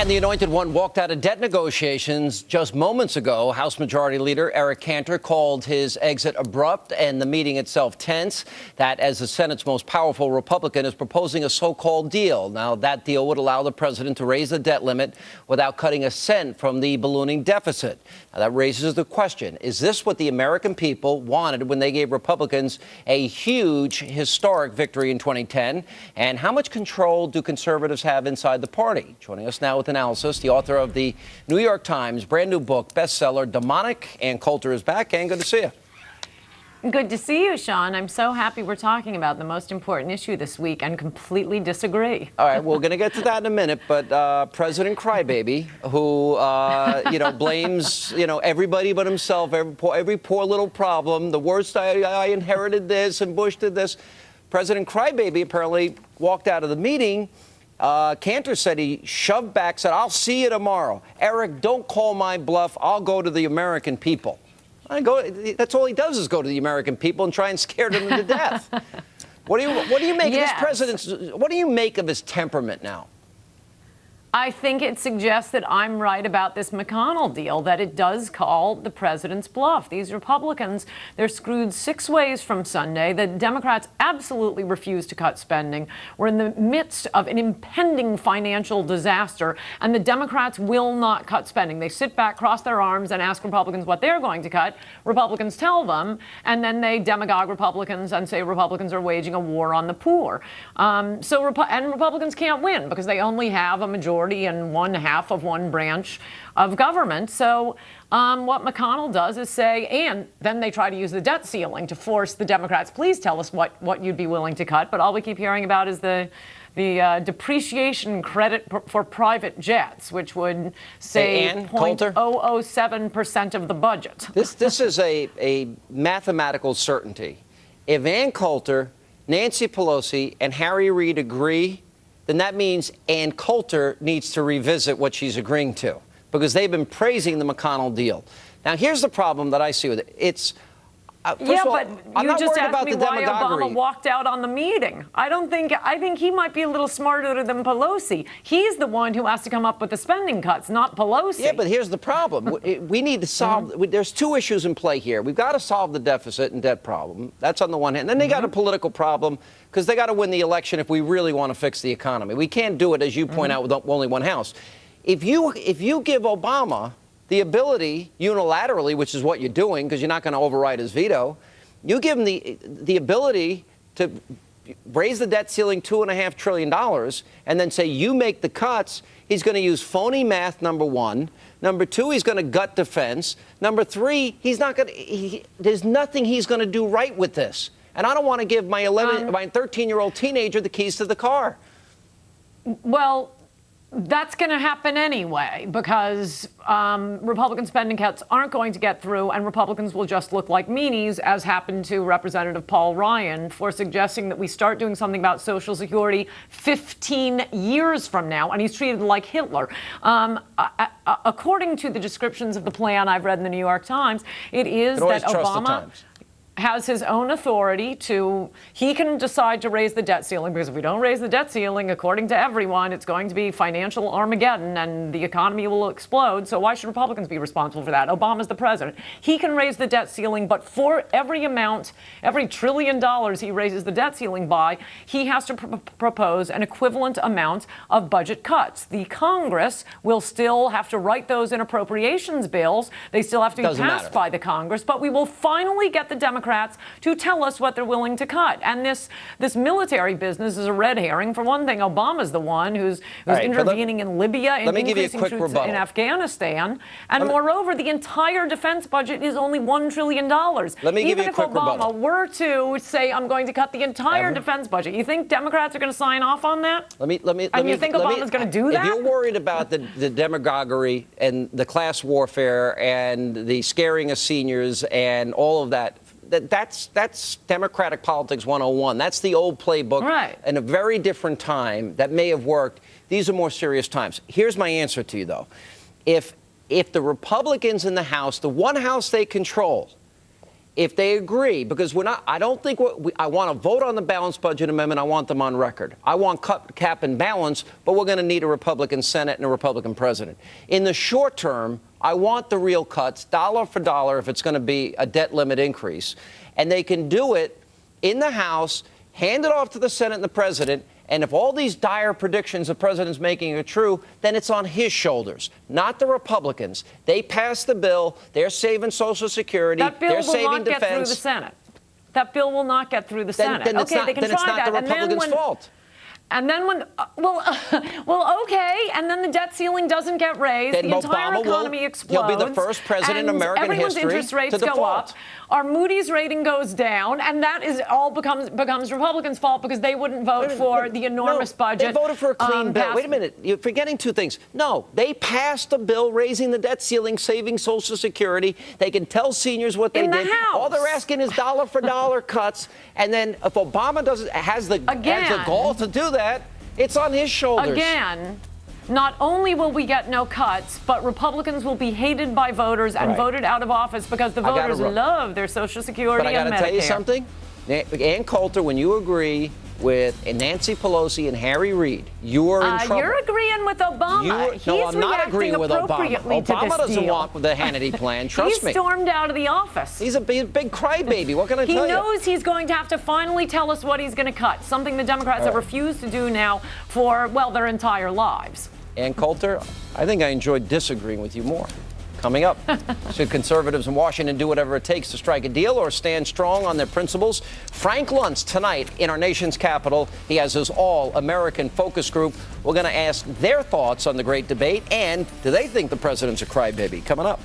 And the anointed one walked out of debt negotiations just moments ago. House Majority Leader Eric Cantor called his exit abrupt and the meeting itself tense. That, as the Senate's most powerful Republican, is proposing a so-called deal. Now, that deal would allow the president to raise the debt limit without cutting a cent from the ballooning deficit. Now, that raises the question, is this what the American people wanted when they gave Republicans a huge, historic victory in 2010? And how much control do conservatives have inside the party? Joining us now with analysis, the author of the New York Times brand new book, bestseller, Demonic, Ann Coulter is back. Ann, good to see you. Good to see you, Sean. I'm so happy we're talking about the most important issue this week and completely disagree. All right, we're going to get to that in a minute, but President Crybaby, who, blames, everybody but himself, every poor little problem, the worst, I inherited this and Bush did this. President Crybaby apparently walked out of the meeting. Cantor said he shoved back, said, I'll see you tomorrow. Eric, don't call my bluff. I'll go to the American people. That's all he does is go to the American people and try and scare them to death. What do you make of this president's? What do you make of his temperament now? I think it suggests that I'm right about this McConnell deal, that it does call the president's bluff. These Republicans, they're screwed 6 ways from Sunday. The Democrats absolutely refuse to cut spending. We're in the midst of an impending financial disaster, and the Democrats will not cut spending. They sit back, cross their arms, and ask Republicans what they're going to cut. Republicans tell them, and then they demagogue Republicans and say Republicans are waging a war on the poor. And Republicans can't win because they only have a majority and 1/2 of one branch of government. So what McConnell does is say, and then they try to use the debt ceiling to force the Democrats, please tell us what you'd be willing to cut. But all we keep hearing about is the depreciation credit for private jets, which would save 0.007% of the budget. This is a mathematical certainty. If Ann Coulter, Nancy Pelosi, and Harry Reid agree, then that means Ann Coulter needs to revisit what she's agreeing to, because they've been praising the McConnell deal. Now, here's the problem that I see with it. It's but you just asked me why Obama walked out on the meeting. I think he might be a little smarter than Pelosi. He's the one who has to come up with the spending cuts, not Pelosi. Yeah, but here's the problem. We need to solve, there's 2 issues in play here. We've got to solve the deficit and debt problem. That's on the one hand. Then they got a political problem because they got to win the election if we really want to fix the economy. We can't do it, as you point out, with only one house. If you give Obama the ability unilaterally, which is what you're doing because you're not going to override his veto, you give him the ability to raise the debt ceiling $2.5 trillion and then say you make the cuts. He's going to use phony math, number one. Number 2, he's going to gut defense. Number 3, he's not going to. There's nothing he's going to do right with this. And I don't want to give my 13-year-old teenager the keys to the car. Well, that's going to happen anyway, because Republican spending cuts aren't going to get through, and Republicans will just look like meanies, as happened to Representative Paul Ryan for suggesting that we start doing something about Social Security 15 years from now, and he's treated like Hitler. According to the descriptions of the plan I've read in the New York Times, it is that Obama has his own authority he can decide to raise the debt ceiling, because if we don't raise the debt ceiling, according to everyone, it's going to be financial Armageddon and the economy will explode. So why should Republicans be responsible for that? Obama's the president. He can raise the debt ceiling, but for every $1 trillion he raises the debt ceiling by, he has to propose an equivalent amount of budget cuts. The Congress will still have to write those in appropriations bills. They still have to be passed by the Congress, but we will finally get the Democrats to tell us what they're willing to cut. And this military business is a red herring. For one thing, Obama's the one who's intervening in Libya and increasing troops in Afghanistan. And moreover, the entire defense budget is only $1 trillion. Even if Obama were to say, I'm going to cut the entire defense budget, you think Democrats are going to sign off on that? And you think Obama's going to do that? If you're worried about the demagoguery and the class warfare and the scaring of seniors and all of that, that's Democratic politics 101. That's the old playbook in a very different time that may have worked. These are more serious times. Here's my answer to you, though. If the Republicans in the House, the one House they control, if they agree, because I don't think I want to vote on the balanced budget amendment. I want them on record. I want cap and balance, but we're going to need a Republican Senate and a Republican president. In the short term, I want the real cuts, dollar for dollar, if it's going to be a debt limit increase. And they can do it in the House, hand it off to the Senate and the president. And if all these dire predictions the president's making are true, then it's on his shoulders, not the Republicans. They passed the bill. They're saving Social Security. They're saving defense. That bill will not get through the Senate. That bill will not get through the Senate. Then it's not the Republicans' fault. And then when, okay, and then the debt ceiling doesn't get raised, then the entire economy explodes. He'll be the first president in American everyone's history interest rates to default. go up. Our Moody's rating goes down, and that is all becomes Republicans' fault because they wouldn't vote for the enormous budget. They voted for a clean bill. Wait a minute, you're forgetting two things. No, they passed a bill raising the debt ceiling, saving Social Security. They can tell seniors what they did. All they're asking is dollar for dollar cuts, and then if Obama has the gall to do that, it's on his shoulders. Again, not only will we get no cuts, but Republicans will be hated by voters and voted out of office because the voters love their Social Security and Medicare. But I got to tell you something, Ann Coulter, when you agree with Nancy Pelosi and Harry Reid, you are in trouble. You're agreeing with Obama. He's I'm not agreeing with Obama. Obama doesn't want the Hannity plan. Trust me. He stormed out of the office. He's a big crybaby. What can I tell you? He knows he's going to have to finally tell us what he's going to cut, something the Democrats have refused to do now for, well, their entire lives. Ann Coulter, I think I enjoyed disagreeing with you more. Coming up, should conservatives in Washington do whatever it takes to strike a deal or stand strong on their principles? Frank Luntz tonight in our nation's capital. He has his all-American focus group. We're going to ask their thoughts on the great debate, and do they think the president's a crybaby? Coming up.